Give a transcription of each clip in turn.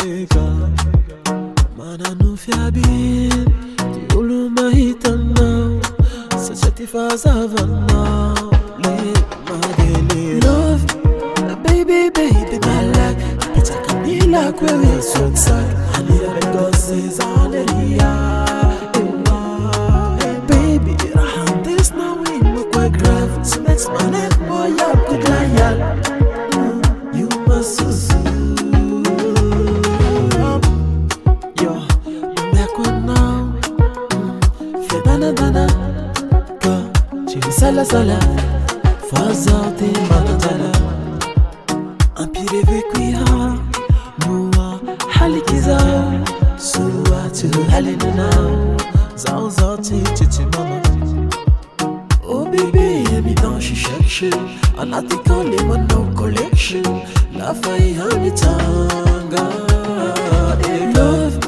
ega Mana no fiabin Ti ulu mahitan now Sachati fazavan now Le madele Love Baby, baby, my luck Pita kanila kwewe sotsak Anira begoses aneria Baby, rahan this now in mukwe grave So next manet boy up good layal You must susu Yo, mekwa now Fedana dana Ka, chili sala sala Fazate manatala Ampire vekwiha Mua halikiza Suwa tu halina now Zao zao ti mama Oh baby, emi dans she section Anatika lemon no collection La faille hamitanga Love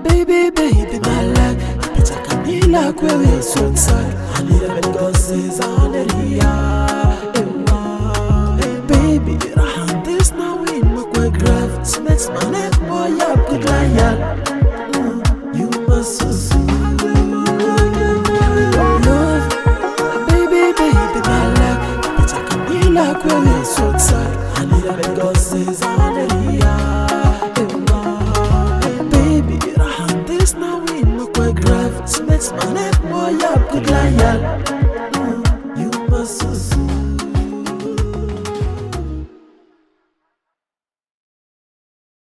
Baby, baby, my luck Pita kanila kwewe sotsak Anira begoses aneria Baby, rahan this now in mukwe grave So next man boy up good layal